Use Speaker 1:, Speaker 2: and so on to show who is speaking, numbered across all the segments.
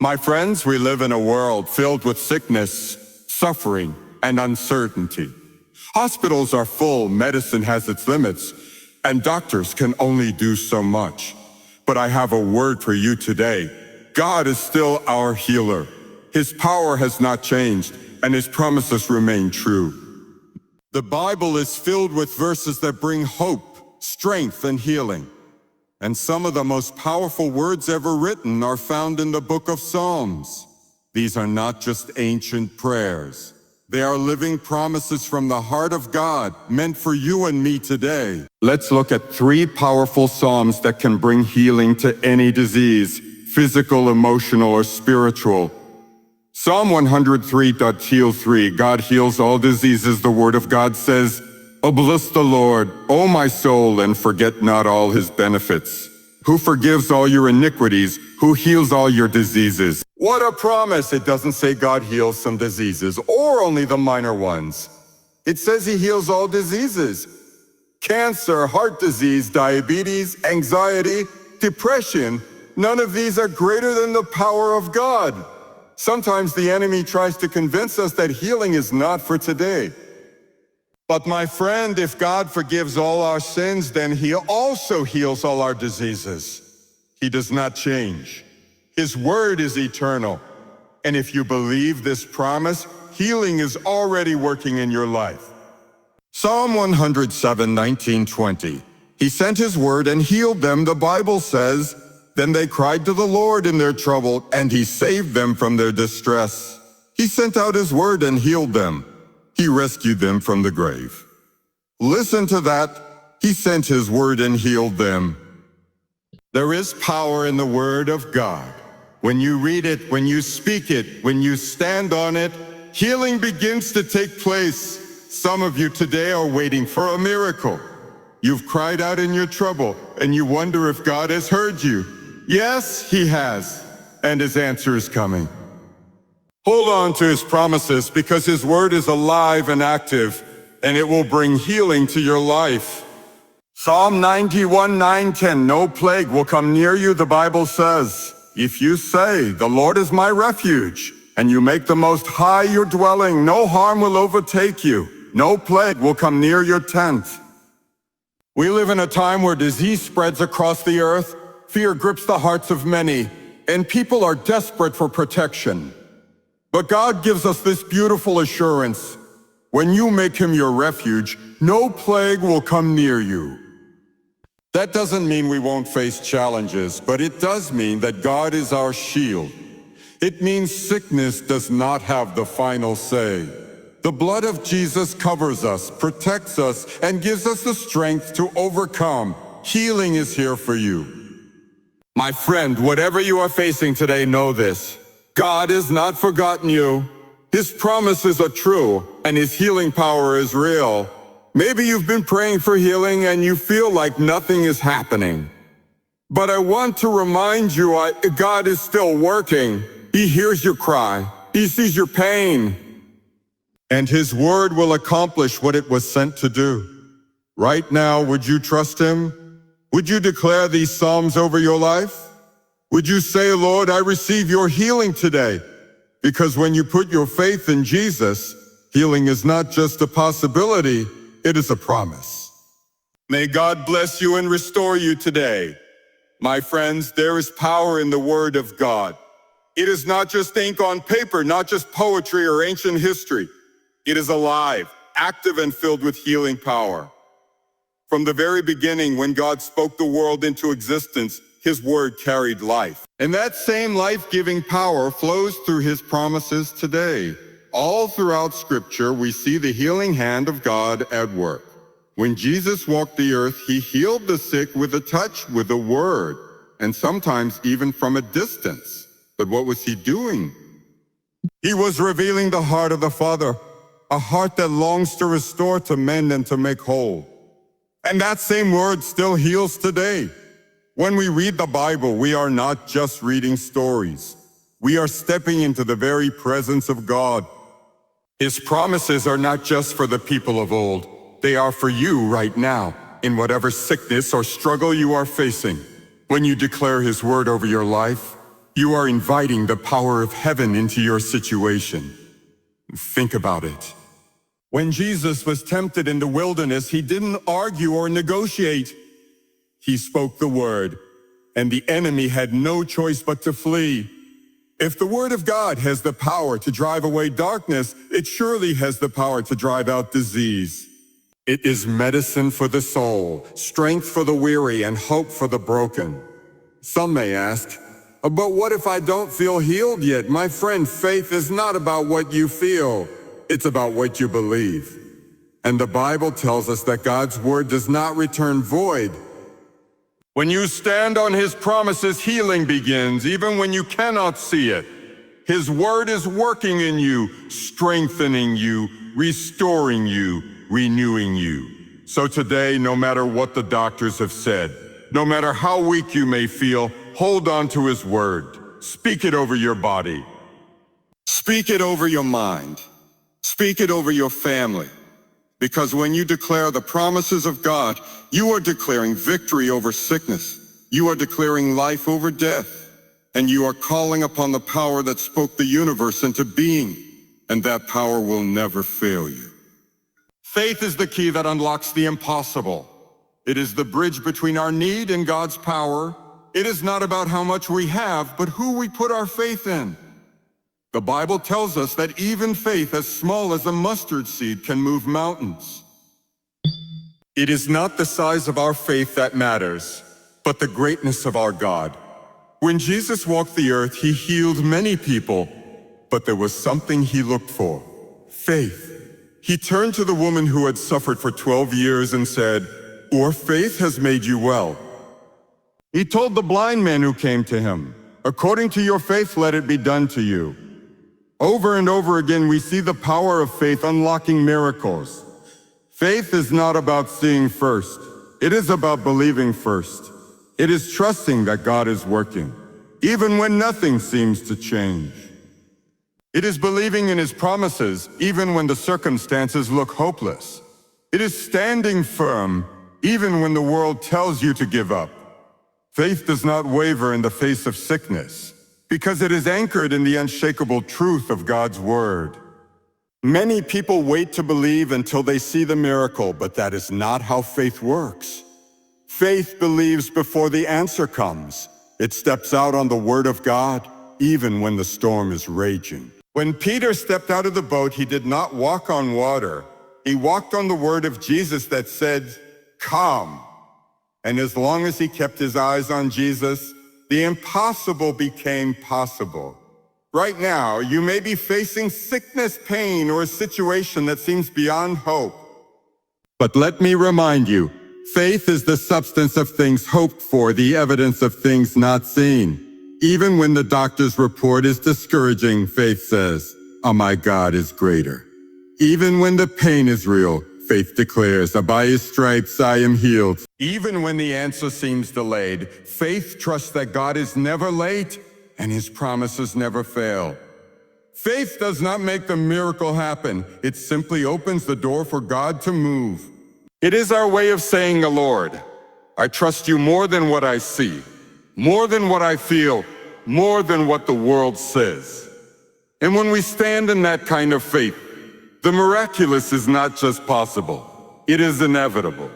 Speaker 1: My friends, we live in a world filled with sickness, suffering, and uncertainty. Hospitals are full, medicine has its limits, and doctors can only do so much. But I have a word for you today. God is still our healer. His power has not changed, and His promises remain true. The Bible is filled with verses that bring hope, strength, and healing. And some of the most powerful words ever written are found in the book of Psalms. These are not just ancient prayers. They are living promises from the heart of God, meant for you and me today. Let's look at 3 powerful Psalms that can bring healing to any disease, physical, emotional, or spiritual. Psalm 103.3, God heals all diseases. The Word of God says, "Oh, bless the Lord, O my soul, and forget not all His benefits, who forgives all your iniquities, who heals all your diseases." What a promise! It doesn't say God heals some diseases, or only the minor ones. It says He heals all diseases. Cancer, heart disease, diabetes, anxiety, depression, none of these are greater than the power of God. Sometimes the enemy tries to convince us that healing is not for today. But my friend, if God forgives all our sins, then He also heals all our diseases. He does not change. His word is eternal. And if you believe this promise, healing is already working in your life. Psalm 107:19-20. He sent His word and healed them, the Bible says. Then they cried to the Lord in their trouble, and He saved them from their distress. He sent out His word and healed them. He rescued them from the grave. Listen to that. He sent His word and healed them. There is power in the word of God. When you read it, when you speak it, when you stand on it, healing begins to take place. Some of you today are waiting for a miracle. You've cried out in your trouble, and you wonder if God has heard you. Yes, He has, and His answer is coming. Hold on to His promises, because His word is alive and active, and it will bring healing to your life. Psalm 91:9-10, no plague will come near you, the Bible says. If you say, "The Lord is my refuge," and you make the Most High your dwelling, no harm will overtake you. No plague will come near your tent. We live in a time where disease spreads across the earth, fear grips the hearts of many, and people are desperate for protection. But God gives us this beautiful assurance. When you make Him your refuge, no plague will come near you. That doesn't mean we won't face challenges, but it does mean that God is our shield. It means sickness does not have the final say. The blood of Jesus covers us, protects us, and gives us the strength to overcome. Healing is here for you. My friend, whatever you are facing today, know this. God has not forgotten you. His promises are true, and His healing power is real. Maybe you've been praying for healing and you feel like nothing is happening. But I want to remind you, God is still working. He hears your cry. He sees your pain. And His word will accomplish what it was sent to do. Right now, would you trust Him? Would you declare these Psalms over your life? Would you say, "Lord, I receive your healing today"? Because when you put your faith in Jesus, healing is not just a possibility, it is a promise. May God bless you and restore you today. My friends, there is power in the Word of God. It is not just ink on paper, not just poetry or ancient history. It is alive, active, and filled with healing power. From the very beginning, when God spoke the world into existence, His word carried life. And that same life-giving power flows through His promises today. All throughout Scripture, we see the healing hand of God at work. When Jesus walked the earth, He healed the sick with a touch, with a word, and sometimes even from a distance. But what was He doing? He was revealing the heart of the Father, a heart that longs to restore, to mend, and to make whole. And that same word still heals today. When we read the Bible, we are not just reading stories. We are stepping into the very presence of God. His promises are not just for the people of old. They are for you right now, in whatever sickness or struggle you are facing. When you declare His word over your life, You are inviting the power of heaven into your situation. Think about it. When Jesus was tempted in the wilderness, he didn't argue or negotiate. He spoke the word, and the enemy had no choice but to flee. If the word of God has the power to drive away darkness, it surely has the power to drive out disease. It is medicine for the soul, strength for the weary, and hope for the broken. Some may ask, but what if I don't feel healed yet? My friend, faith is not about what you feel. It's about what you believe. And the Bible tells us that God's word does not return void. When you stand on his promises, healing begins, even when you cannot see it. His word is working in you, strengthening you, restoring you, renewing you. So today, no matter what the doctors have said, no matter how weak you may feel, hold on to his word. Speak it over your body. Speak it over your mind. Speak it over your family. Because when you declare the promises of God, you are declaring victory over sickness. You are declaring life over death. And you are calling upon the power that spoke the universe into being. And that power will never fail you. Faith is the key that unlocks the impossible. It is the bridge between our need and God's power. It is not about how much we have, but who we put our faith in. The Bible tells us that even faith as small as a mustard seed can move mountains. It is not the size of our faith that matters, but the greatness of our God. When Jesus walked the earth, he healed many people, but there was something he looked for: faith. He turned to the woman who had suffered for 12 years and said, "Your faith has made you well." He told the blind man who came to him, "According to your faith, let it be done to you." Over and over again, we see the power of faith unlocking miracles. Faith is not about seeing first. It is about believing first. It is trusting that God is working, even when nothing seems to change. It is believing in his promises, even when the circumstances look hopeless. It is standing firm, even when the world tells you to give up. Faith does not waver in the face of sickness, because it is anchored in the unshakable truth of God's word. Many people wait to believe until they see the miracle, but that is not how faith works. Faith believes before the answer comes. It steps out on the word of God, even when the storm is raging. When Peter stepped out of the boat, he did not walk on water. He walked on the word of Jesus that said, "Come." And as long as he kept his eyes on Jesus, the impossible became possible. Right now, you may be facing sickness, pain, or a situation that seems beyond hope. But let me remind you, faith is the substance of things hoped for, the evidence of things not seen. Even when the doctor's report is discouraging, faith says, "Oh, my God is greater." Even when the pain is real, faith declares, "By his stripes I am healed." Even when the answer seems delayed, faith trusts that God is never late and his promises never fail. Faith does not make the miracle happen. It simply opens the door for God to move. It is our way of saying, "Lord, I trust you more than what I see, more than what I feel, more than what the world says." And when we stand in that kind of faith, the miraculous is not just possible, it is inevitable.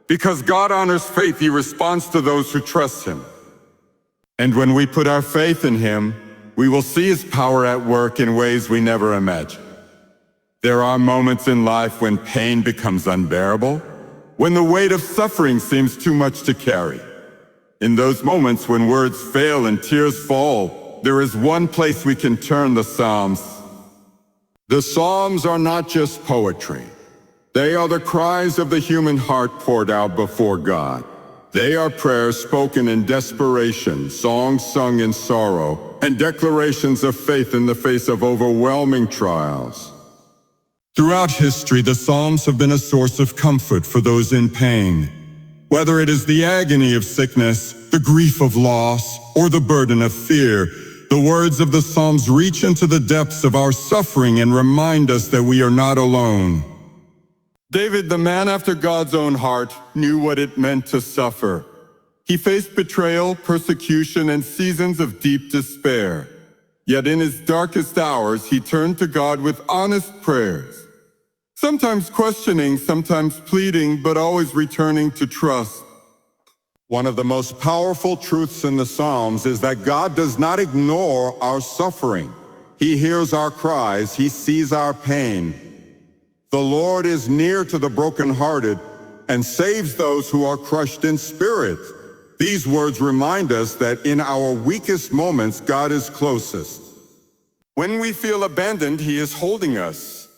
Speaker 1: Because God honors faith, he responds to those who trust him. And when we put our faith in him, we will see his power at work in ways we never imagined. There are moments in life when pain becomes unbearable, when the weight of suffering seems too much to carry. In those moments when words fail and tears fall, there is one place we can turn: the Psalms. The Psalms are not just poetry. They are the cries of the human heart poured out before God. They are prayers spoken in desperation, songs sung in sorrow, and declarations of faith in the face of overwhelming trials. Throughout history, the Psalms have been a source of comfort for those in pain. Whether it is the agony of sickness, the grief of loss, or the burden of fear, the words of the Psalms reach into the depths of our suffering and remind us that we are not alone. David, the man after God's own heart, knew what it meant to suffer. He faced betrayal, persecution, and seasons of deep despair. Yet in his darkest hours, he turned to God with honest prayers. Sometimes questioning, sometimes pleading, but always returning to trust. One of the most powerful truths in the Psalms is that God does not ignore our suffering. He hears our cries, He sees our pain. The Lord is near to the brokenhearted and saves those who are crushed in spirit. These words remind us that in our weakest moments, God is closest. When we feel abandoned, He is holding us.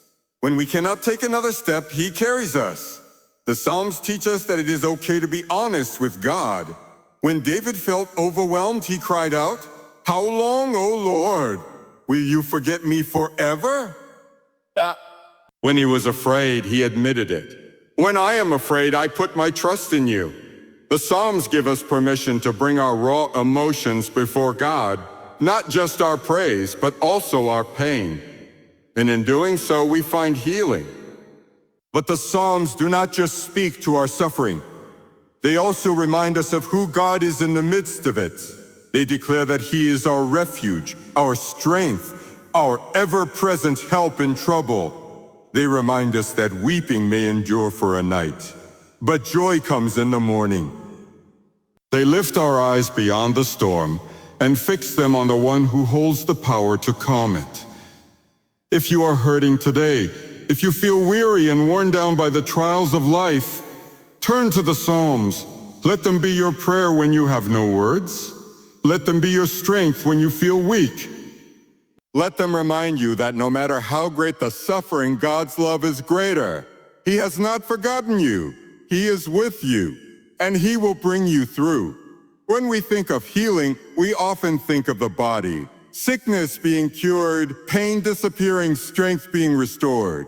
Speaker 1: When we cannot take another step, He carries us. The Psalms teach us that it is okay to be honest with God. When David felt overwhelmed, he cried out, "How long, O Lord? Will you forget me forever?" When he was afraid, he admitted it. "When I am afraid, I put my trust in you." The Psalms give us permission to bring our raw emotions before God, not just our praise, but also our pain. And in doing so, we find healing. But the Psalms do not just speak to our suffering. They also remind us of who God is in the midst of it. They declare that He is our refuge, our strength, our ever-present help in trouble. They remind us that weeping may endure for a night, but joy comes in the morning. They lift our eyes beyond the storm and fix them on the one who holds the power to calm it. If you are hurting today, if you feel weary and worn down by the trials of life, turn to the Psalms. Let them be your prayer when you have no words. Let them be your strength when you feel weak. Let them remind you that no matter how great the suffering, God's love is greater. He has not forgotten you. He is with you, and He will bring you through. When we think of healing, we often think of the body. Sickness being cured, pain disappearing, strength being restored.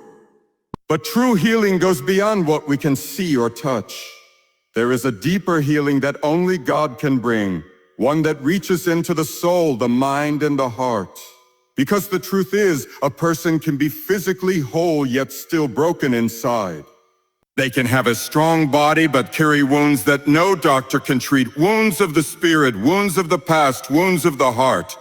Speaker 1: But true healing goes beyond what we can see or touch. There is a deeper healing that only God can bring, one that reaches into the soul, the mind, and the heart. Because the truth is, a person can be physically whole yet still broken inside. They can have a strong body but carry wounds that no doctor can treat, wounds of the spirit, wounds of the past, wounds of the heart.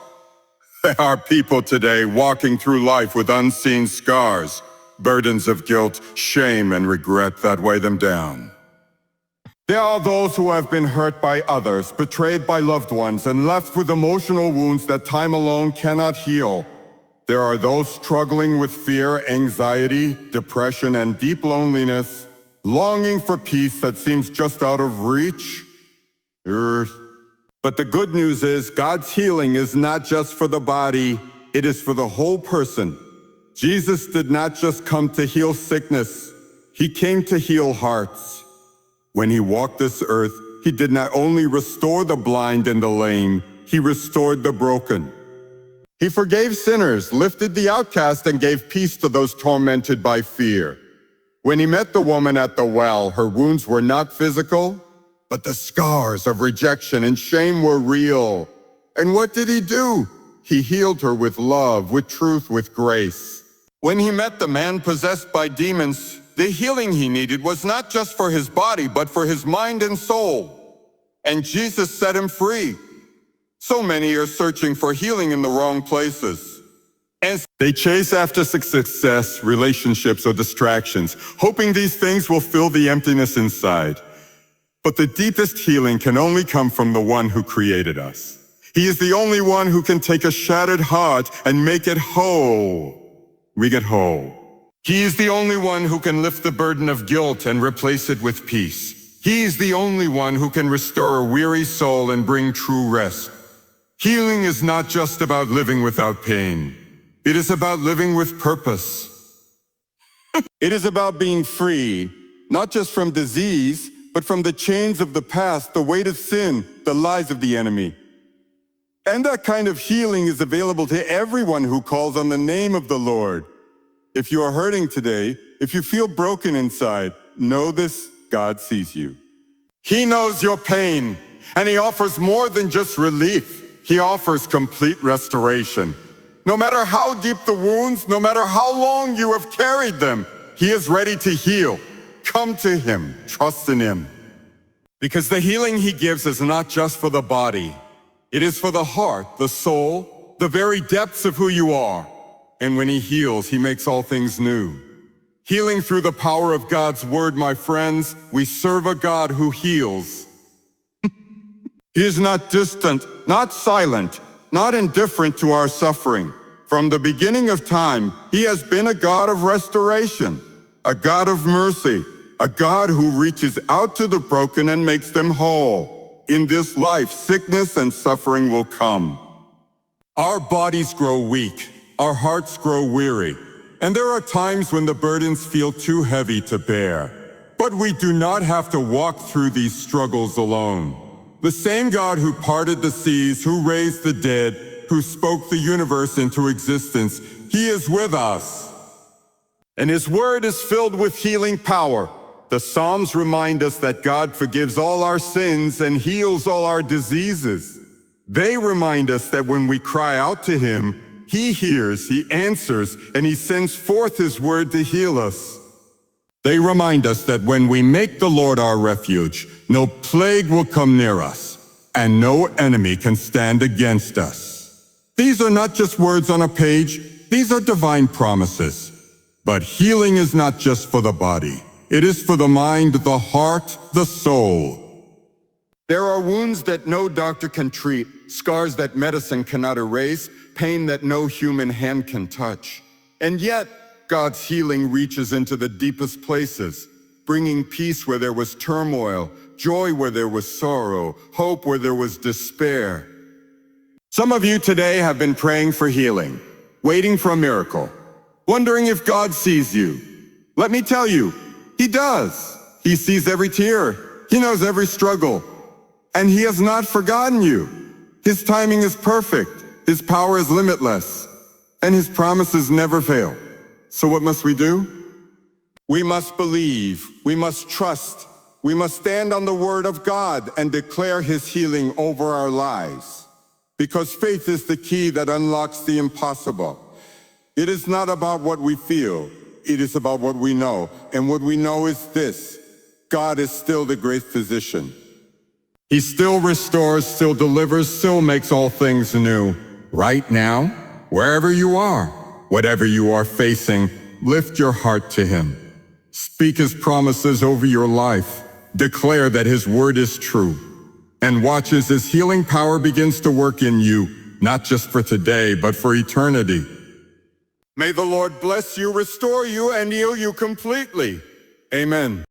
Speaker 1: There are people today walking through life with unseen scars, burdens of guilt, shame, and regret that weigh them down. There are those who have been hurt by others, betrayed by loved ones, and left with emotional wounds that time alone cannot heal. There are those struggling with fear, anxiety, depression, and deep loneliness, longing for peace that seems just out of reach. But the good news is God's healing is not just for the body, it is for the whole person. Jesus did not just come to heal sickness, He came to heal hearts. When He walked this earth, He did not only restore the blind and the lame, He restored the broken. He forgave sinners, lifted the outcast, and gave peace to those tormented by fear. When He met the woman at the well, her wounds were not physical, but the scars of rejection and shame were real. And what did He do? He healed her with love, with truth, with grace. When He met the man possessed by demons, the healing he needed was not just for his body, but for his mind and soul. And Jesus set him free. So many are searching for healing in the wrong places. And they chase after success, relationships, or distractions, hoping these things will fill the emptiness inside. But the deepest healing can only come from the one who created us. He is the only one who can take a shattered heart and make it whole. We get whole. He is the only one who can lift the burden of guilt and replace it with peace. He is the only one who can restore a weary soul and bring true rest. Healing is not just about living without pain. It is about living with purpose. It is about being free, not just from disease, but from the chains of the past, the weight of sin, the lies of the enemy. And that kind of healing is available to everyone who calls on the name of the Lord. If you are hurting today, if you feel broken inside, know this: God sees you. He knows your pain, and He offers more than just relief. He offers complete restoration. No matter how deep the wounds, no matter how long you have carried them, He is ready to heal. Come to Him, trust in Him. Because the healing he gives is not just for the body. It is for the heart, the soul, the very depths of who you are. And when he heals, he makes all things new. Healing through the power of God's word, my friends, we serve a God who heals. He is not distant, not silent, not indifferent to our suffering. From the beginning of time, he has been a God of restoration, a God of mercy, a God who reaches out to the broken and makes them whole. In this life, sickness and suffering will come. Our bodies grow weak, our hearts grow weary, and there are times when the burdens feel too heavy to bear. But we do not have to walk through these struggles alone. The same God who parted the seas, who raised the dead, who spoke the universe into existence, he is with us. And his word is filled with healing power. The Psalms remind us that God forgives all our sins and heals all our diseases. They remind us that when we cry out to him, he hears, he answers, and he sends forth his word to heal us. They remind us that when we make the Lord our refuge, no plague will come near us, and no enemy can stand against us. These are not just words on a page, these are divine promises. But healing is not just for the body. It is for the mind, the heart, the soul. There are wounds that no doctor can treat, scars that medicine cannot erase, pain that no human hand can touch. And yet, God's healing reaches into the deepest places, bringing peace where there was turmoil, joy where there was sorrow, hope where there was despair. Some of you today have been praying for healing, waiting for a miracle, wondering if God sees you. Let me tell you, he does. He sees every tear. He knows every struggle. And he has not forgotten you. His timing is perfect. His power is limitless. And his promises never fail. So what must we do? We must believe. We must trust. We must stand on the word of God and declare his healing over our lives. Because faith is the key that unlocks the impossible. It is not about what we feel. It is about what we know. And what we know is this: God is still the great physician. He still restores, still delivers, still makes all things new. Right now, wherever you are, whatever you are facing, lift your heart to him. Speak his promises over your life. Declare that his word is true. And watch as his healing power begins to work in you, not just for today, but for eternity. May the Lord bless you, restore you, and heal you completely. Amen.